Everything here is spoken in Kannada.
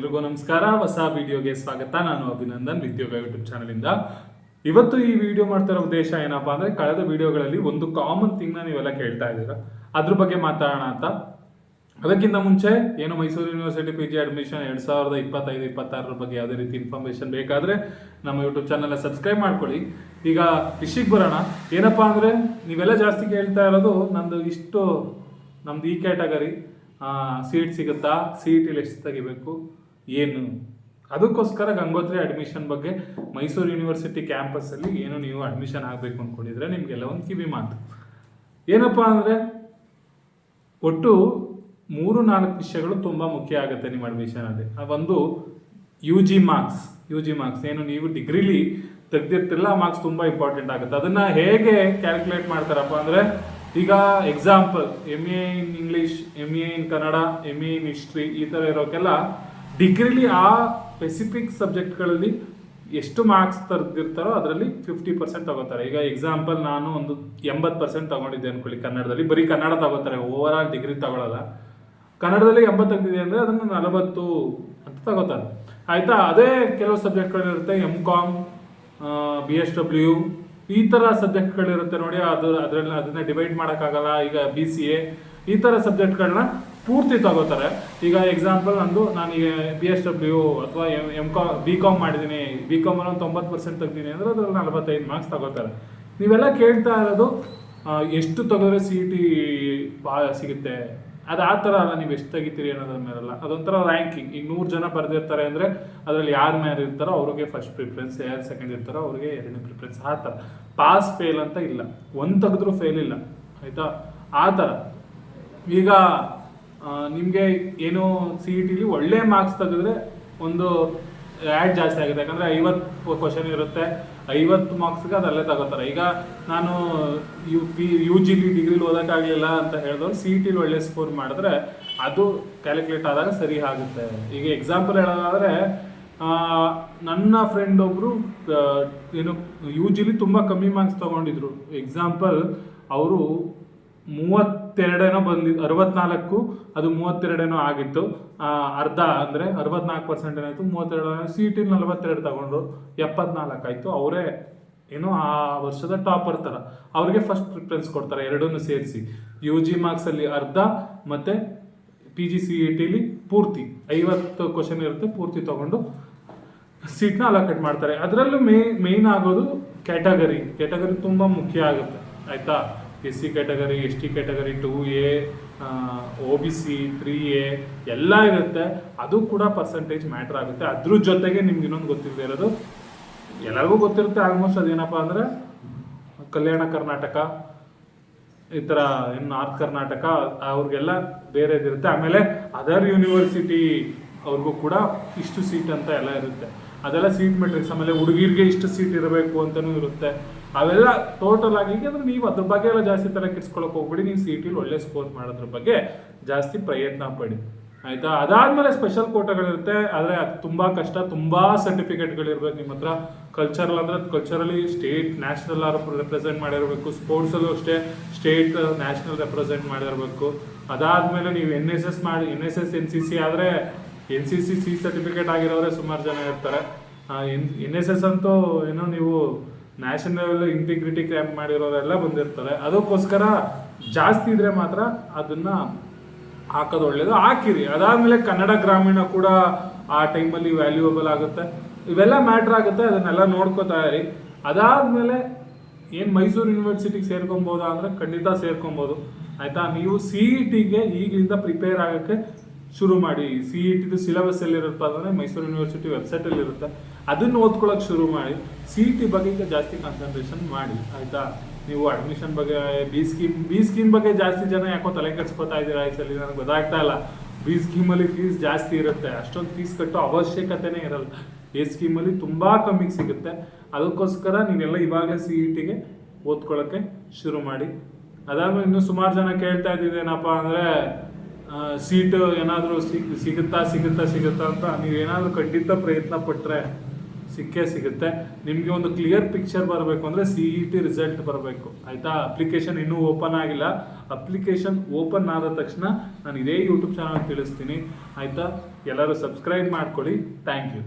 ಎಲ್ರಿಗೂ ನಮಸ್ಕಾರ. ಹೊಸ ವಿಡಿಯೋಗೆ ಸ್ವಾಗತ. ನಾನು ಅಭಿನಂದನ್, ಉದ್ಯೋಗ ಯೂಟ್ಯೂಬ್ ಚಾನಲ್ ಇಂದ. ಇವತ್ತು ಈ ವಿಡಿಯೋ ಮಾಡ್ತಾ ಇರೋ ಉದ್ದೇಶ ಏನಪ್ಪಾ ಅಂದ್ರೆ, ಕಳೆದ ವಿಡಿಯೋಗಳಲ್ಲಿ ಒಂದು ಕಾಮನ್ ಥಿಂಗ್ ನ ನೀವೆಲ್ಲ ಕೇಳ್ತಾ ಇದ್ದೀರಾ, ಅದ್ರ ಬಗ್ಗೆ ಮಾತಾಡೋಣ ಅಂತ. ಅದಕ್ಕಿಂತ ಮುಂಚೆ ಏನು ಮೈಸೂರು ಯೂನಿವರ್ಸಿಟಿ PG ಅಡ್ಮಿಷನ್ 2025-26 ಬಗ್ಗೆ ಯಾವುದೇ ರೀತಿ ಇನ್ಫಾರ್ಮೇಶನ್ ಬೇಕಾದ್ರೆ ನಮ್ಮ ಯೂಟ್ಯೂಬ್ ಚಾನಲ್ ಸಬ್ಸ್ಕ್ರೈಬ್ ಮಾಡ್ಕೊಳ್ಳಿ. ಈಗ ವಿಷಯಕ್ಕೆ ಬರೋಣ. ಏನಪ್ಪಾ ಅಂದ್ರೆ, ನೀವೆಲ್ಲ ಜಾಸ್ತಿ ಕೇಳ್ತಾ ಇರೋದು ನಮ್ದು ಈ ಕ್ಯಾಟಗರಿ ಸೀಟ್ ಸಿಗುತ್ತಾ, CET ಎಷ್ಟು ತೆಗಿಬೇಕು, ಏನು. ಅದಕ್ಕೋಸ್ಕರ ಗಂಗೋತ್ರಿ ಅಡ್ಮಿಷನ್ ಬಗ್ಗೆ ಮೈಸೂರು ಯೂನಿವರ್ಸಿಟಿ ಕ್ಯಾಂಪಸ್ಸಲ್ಲಿ ಏನು ನೀವು ಅಡ್ಮಿಷನ್ ಆಗಬೇಕು ಅಂದ್ಕೊಂಡಿದ್ರೆ ನಿಮಗೆಲ್ಲ ಒಂದು ಕಿವಿ ಮಾತು. ಏನಪ್ಪಾ ಅಂದರೆ, ಒಟ್ಟು 3-4 ವಿಷಯಗಳು ತುಂಬ ಮುಖ್ಯ ಆಗುತ್ತೆ ನಿಮ್ಮ ಅಡ್ಮಿಷನಲ್ಲಿ. ಒಂದು ಯು ಜಿ ಮಾರ್ಕ್ಸ್ ಏನು ನೀವು ಡಿಗ್ರಿಲಿ ತೆಗ್ದಿರ್ತಿರಲ್ಲ, ಆ ಮಾರ್ಕ್ಸ್ ತುಂಬ ಇಂಪಾರ್ಟೆಂಟ್ ಆಗುತ್ತೆ. ಅದನ್ನು ಹೇಗೆ ಕ್ಯಾಲ್ಕುಲೇಟ್ ಮಾಡ್ತಾರಪ್ಪ ಅಂದರೆ, ಈಗ example MA in English, MA in Kannada, MA in history, ಈ ಥರ ಇರೋಕ್ಕೆಲ್ಲ ಡಿಗ್ರಿಲಿ ಆ ಸ್ಪೆಸಿಫಿಕ್ ಸಬ್ಜೆಕ್ಟ್ಗಳಲ್ಲಿ ಎಷ್ಟು ಮಾರ್ಕ್ಸ್ ತೆಗೆದಿರ್ತಾರೋ ಅದರಲ್ಲಿ 50% ತಗೋತಾರೆ. ಈಗ ಎಕ್ಸಾಂಪಲ್ ನಾನು ಒಂದು 80% ತಗೊಂಡಿದ್ದೆ ಅನ್ಕೊಳ್ಳಿ ಕನ್ನಡದಲ್ಲಿ. ಬರೀ ಕನ್ನಡ ತಗೋತಾರೆ, ಓವರ್ ಆಲ್ ಡಿಗ್ರಿ ತಗೊಳ್ಳಲ್ಲ. ಕನ್ನಡದಲ್ಲಿ 80 ತೆಗೆದಿದೆ ಅಂದರೆ ಅದನ್ನು 40 ಅಂತ ತಗೋತಾರೆ, ಆಯಿತಾ. ಅದೇ ಕೆಲವು ಸಬ್ಜೆಕ್ಟ್ಗಳಿರುತ್ತೆ, MCOM, BSW, ಈ ಥರ ಸಬ್ಜೆಕ್ಟ್ಗಳಿರುತ್ತೆ ನೋಡಿ. ಅದನ್ನ ಡಿವೈಡ್ ಮಾಡೋಕ್ಕಾಗಲ್ಲ. ಈಗ BCA ಈ ಥರ ಸಬ್ಜೆಕ್ಟ್ಗಳನ್ನ ಪೂರ್ತಿ ತಗೋತಾರೆ. ಈಗ ಎಕ್ಸಾಂಪಲ್ ನಾನು ಈಗ BSW ಅಥವಾ BCom ಮಾಡಿದ್ದೀನಿ, BCom ಅಲ್ಲಿ 90% ತೆಗ್ದೀನಿ ಅಂದರೆ ಅದ್ರಲ್ಲಿ 45 ಮಾರ್ಕ್ಸ್ ತಗೋತಾರೆ. ನೀವೆಲ್ಲ ಕೇಳ್ತಾ ಇರೋದು ಎಷ್ಟು ತೆಗೆದ್ರೆ CET ಸಿಗುತ್ತೆ, ಅದು ಆ ಥರ ಅಲ್ಲ. ನೀವು ಎಷ್ಟು ತೆಗಿತೀರಿ ಅನ್ನೋದ್ರ ಮೇಲಲ್ಲ, ಅದೊಂಥರ ರ್ಯಾಂಕಿಂಗ್. ಈಗ 100 ಜನ ಬರೆದಿರ್ತಾರೆ ಅಂದರೆ ಅದರಲ್ಲಿ ಯಾರು ಮೇಲೆ ಇರ್ತಾರೋ ಅವ್ರಿಗೆ ಫಸ್ಟ್ ಪ್ರಿಫರೆನ್ಸ್, ಯಾರು ಸೆಕೆಂಡ್ ಇರ್ತಾರೋ ಅವ್ರಿಗೆ ಎರಡನೇ ಪ್ರಿಫರೆನ್ಸ್. ಆ ಥರ ಪಾಸ್ ಫೇಲ್ ಅಂತ ಇಲ್ಲ, ಒಂದು ತೆಗೆದ್ರೂ ಫೇಲ್ ಇಲ್ಲ, ಆಯಿತಾ. ಆ ಥರ ಈಗ ನಿಮಗೆ ಏನು CETಲಿ ಒಳ್ಳೆ ಮಾರ್ಕ್ಸ್ ತೆಗೆದ್ರೆ ಒಂದು ಆ್ಯಡ್ ಜಾಸ್ತಿ ಆಗುತ್ತೆ. ಯಾಕಂದರೆ 50 ಕ್ವಶನ್ ಇರುತ್ತೆ, 50 ಮಾರ್ಕ್ಸ್ಗೆ ಅದಲ್ಲೇ ತಗೋತಾರೆ. ಈಗ ನಾನು UG ಡಿಗ್ರಿಲಿ ಓದೋಕ್ಕಾಗಲಿಲ್ಲ ಅಂತ ಹೇಳಿದವ್ರು CETಲಿ ಒಳ್ಳೆ ಸ್ಕೋರ್ ಮಾಡಿದ್ರೆ ಅದು ಕ್ಯಾಲ್ಕುಲೇಟ್ ಆದಾಗ ಸರಿ ಆಗುತ್ತೆ. ಈಗ ಎಕ್ಸಾಂಪಲ್ ಹೇಳೋದಾದರೆ, ನನ್ನ ಫ್ರೆಂಡ್ ಒಬ್ಬರು ಏನು UGಲಿ ತುಂಬ ಕಮ್ಮಿ ಮಾರ್ಕ್ಸ್ ತೊಗೊಂಡಿದ್ರು. ಎಕ್ಸಾಂಪಲ್ ಅವರು 32 ಬಂದಿದ್ದು, 64 ಅದು 32 ಆಗಿತ್ತು. ಅರ್ಧ ಅಂದರೆ 64% ಏನಾಯಿತು, 32. CETಲಿ 42 ತಗೊಂಡ್ರು, 74 ಆಯಿತು. ಅವರೇ ಏನೋ ಆ ವರ್ಷದ ಟಾಪರ್ ಥರ. ಅವ್ರಿಗೆ ಫಸ್ಟ್ ಪ್ರಿಫರೆನ್ಸ್ ಕೊಡ್ತಾರೆ, ಎರಡನ್ನೂ ಸೇರಿಸಿ. UG ಮಾರ್ಕ್ಸಲ್ಲಿ ಅರ್ಧ ಮತ್ತು PG CETಲಿ ಪೂರ್ತಿ 50 ಕ್ವಶನ್ ಇರುತ್ತೆ, ಪೂರ್ತಿ ತೊಗೊಂಡು ಸೀಟ್ನ ಅಲೋಕೇಟ್ ಮಾಡ್ತಾರೆ. ಅದರಲ್ಲೂ ಮೇಯ್ನ್ ಆಗೋದು ಕ್ಯಾಟಗರಿ ತುಂಬ ಮುಖ್ಯ ಆಗುತ್ತೆ, ಆಯಿತಾ. SC category, ST category, 2A, OBC, 3A ಎಲ್ಲ ಇರುತ್ತೆ. ಅದು ಕೂಡ ಪರ್ಸೆಂಟೇಜ್ ಮ್ಯಾಟ್ರ್ ಆಗುತ್ತೆ. ಅದ್ರ ಜೊತೆಗೆ ನಿಮ್ಗೆ ಇನ್ನೊಂದು ಗೊತ್ತಿಲ್ಲದೆ ಇರೋದು, ಎಲ್ಲರಿಗೂ ಗೊತ್ತಿರುತ್ತೆ ಆಲ್ಮೋಸ್ಟ್, ಅದೇನಪ್ಪ ಅಂದರೆ ಕಲ್ಯಾಣ ಕರ್ನಾಟಕ, ಈ ಥರ ನಾರ್ತ್ ಕರ್ನಾಟಕ ಅವ್ರಿಗೆಲ್ಲ ಬೇರೆದಿರುತ್ತೆ. ಆಮೇಲೆ ಅದರ್ ಯೂನಿವರ್ಸಿಟಿ ಅವ್ರಿಗೂ ಕೂಡ ಇಷ್ಟು ಸೀಟ್ ಅಂತ ಎಲ್ಲ ಇರುತ್ತೆ. ಅದೆಲ್ಲ ಸೀಟ್ ಮೆಟ್ರಿಕ್ಸ್. ಆಮೇಲೆ ಹುಡುಗಿರಿಗೆ ಇಷ್ಟು ಸೀಟ್ ಇರಬೇಕು ಅಂತಲೂ ಇರುತ್ತೆ. ಅವೆಲ್ಲ ಟೋಟಲ್ ಆಗಿ ಅಂದರೆ ನೀವು ಅದ್ರ ಬಗ್ಗೆ ಎಲ್ಲ ಜಾಸ್ತಿ ಥರ ಕೆಡ್ಸ್ಕೊಳಕ್ಕೆ ಹೋಗ್ಬಿಡಿ. ನೀವು CETಲಿ ಒಳ್ಳೆ ಸ್ಕೋರ್ ಮಾಡೋದ್ರ ಬಗ್ಗೆ ಜಾಸ್ತಿ ಪ್ರಯತ್ನ ಪಡಿ, ಆಯಿತಾ. ಅದಾದಮೇಲೆ ಸ್ಪೆಷಲ್ ಕೋಟಾಗಳಿರುತ್ತೆ, ಆದರೆ ಅದು ತುಂಬ ಕಷ್ಟ. ತುಂಬ ಸರ್ಟಿಫಿಕೇಟ್ಗಳಿರ್ಬೇಕು ನಿಮ್ಮ ಹತ್ರ. ಕಲ್ಚರಲ್ ಅಂದರೆ ಕಲ್ಚರಲಿ ಸ್ಟೇಟ್, ನ್ಯಾಷನಲ್ ರೆಪ್ರೆಸೆಂಟ್ ಮಾಡಿರಬೇಕು. ಸ್ಪೋರ್ಟ್ಸಲ್ಲೂ ಅಷ್ಟೇ ಸ್ಟೇಟ್, ನ್ಯಾಷನಲ್ ರೆಪ್ರೆಸೆಂಟ್ ಮಾಡಿರಬೇಕು. ಅದಾದಮೇಲೆ ನೀವು NSS NCC ಆದರೆ NCC C ಸರ್ಟಿಫಿಕೇಟ್ ಆಗಿರೋರೆ ಸುಮಾರು ಜನ ಇರ್ತಾರೆ. NSS ಅಂತೂ ಏನೋ ನೀವು ನ್ಯಾಷನಲ್ ಇಂಟಿಗ್ರಿಟಿ ಕ್ಯಾಂಪ್ ಮಾಡಿರೋರೆಲ್ಲ ಬಂದಿರ್ತಾರೆ. ಅದಕ್ಕೋಸ್ಕರ ಜಾಸ್ತಿ ಇದ್ರೆ ಮಾತ್ರ ಅದನ್ನು ಹಾಕೋದು ಒಳ್ಳೆಯದು, ಹಾಕಿರಿ. ಅದಾದಮೇಲೆ ಕನ್ನಡ ಗ್ರಾಮೀಣ ಕೂಡ ಆ ಟೈಮಲ್ಲಿ ವ್ಯಾಲ್ಯೂಯಬಲ್ ಆಗುತ್ತೆ. ಇವೆಲ್ಲ ಮ್ಯಾಟ್ರ್ ಆಗುತ್ತೆ, ಅದನ್ನೆಲ್ಲ ನೋಡ್ಕೋತಾ ಇರಿ. ಅದಾದಮೇಲೆ ಏನು ಮೈಸೂರು ಯೂನಿವರ್ಸಿಟಿಗೆ ಸೇರ್ಕೊಬೋದಾ ಅಂದರೆ ಖಂಡಿತ ಸೇರ್ಕೊಬೋದು, ಆಯಿತಾ. ನೀವು CETಗೆ ಈಗಲಿಂದ ಪ್ರಿಪೇರ್ ಆಗೋಕ್ಕೆ ಶುರು ಮಾಡಿ. CETದು ಸಿಲೆಬಸ್ ಎಲ್ಲಿರುತ್ತೆ ಅಂದರೆ ಮೈಸೂರು ಯೂನಿವರ್ಸಿಟಿ ವೆಬ್ಸೈಟಲ್ಲಿ ಇರುತ್ತೆ, ಅದನ್ನು ಓದ್ಕೊಳ್ಳೋಕೆ ಶುರು ಮಾಡಿ. CET ಬಗ್ಗೆ ಈಗ ಜಾಸ್ತಿ ಕಾನ್ಸಂಟ್ರೇಷನ್ ಮಾಡಿ, ಆಯಿತಾ. ನೀವು ಅಡ್ಮಿಷನ್ ಬಗ್ಗೆ ಬಿ ಸ್ಕೀಮ್ ಬಗ್ಗೆ ಜಾಸ್ತಿ ಜನ ಯಾಕೋ ತಲೆ ಕೆಡಿಸ್ಕೊತಾ ಇದ್ದೀರಾ ಈ ಸಲ, ನನಗೆ ಗೊತ್ತಾಗ್ತಾ ಇಲ್ಲ. B ಸ್ಕೀಮಲ್ಲಿ ಫೀಸ್ ಜಾಸ್ತಿ ಇರುತ್ತೆ, ಅಷ್ಟೊಂದು ಫೀಸ್ ಕಟ್ಟೋ ಅವಶ್ಯಕತೆನೇ ಇರಲ್ಲ. A ಸ್ಕೀಮಲ್ಲಿ ತುಂಬ ಕಮ್ಮಿಗೆ ಸಿಗುತ್ತೆ. ಅದಕ್ಕೋಸ್ಕರ ನೀವೆಲ್ಲ ಇವಾಗಲೇ CETಗೆ ಓದ್ಕೊಳ್ಳೋಕ್ಕೆ ಶುರು ಮಾಡಿ. ಅದಾದಮೇಲೆ ಇನ್ನೂ ಸುಮಾರು ಜನ ಕೇಳ್ತಾ ಇದ್ದಿದ್ದೇನಪ್ಪ ಅಂದರೆ, ಸೀಟ್ ಏನಾದರೂ ಸಿಗುತ್ತಾ ಅಂತ. ನೀವೇನಾದರೂ ಖಂಡಿತ ಪ್ರಯತ್ನ ಪಟ್ಟರೆ ಸಿಕ್ಕೇ ಸಿಗುತ್ತೆ. ನಿಮಗೆ ಒಂದು ಕ್ಲಿಯರ್ ಪಿಕ್ಚರ್ ಬರಬೇಕು ಅಂದರೆ CET ರಿಸಲ್ಟ್ ಬರಬೇಕು ಆಯಿತಾ. ಅಪ್ಲಿಕೇಶನ್ ಇನ್ನೂ ಓಪನ್ ಆಗಿಲ್ಲ. ಅಪ್ಲಿಕೇಶನ್ ಓಪನ್ ಆದ ತಕ್ಷಣ ನಾನು ಇದೇ ಯೂಟ್ಯೂಬ್ ಚಾನಲ್ ತಿಳಿಸ್ತೀನಿ ಆಯಿತಾ. ಎಲ್ಲರೂ ಸಬ್ಸ್ಕ್ರೈಬ್ ಮಾಡ್ಕೊಳ್ಳಿ. Thank you.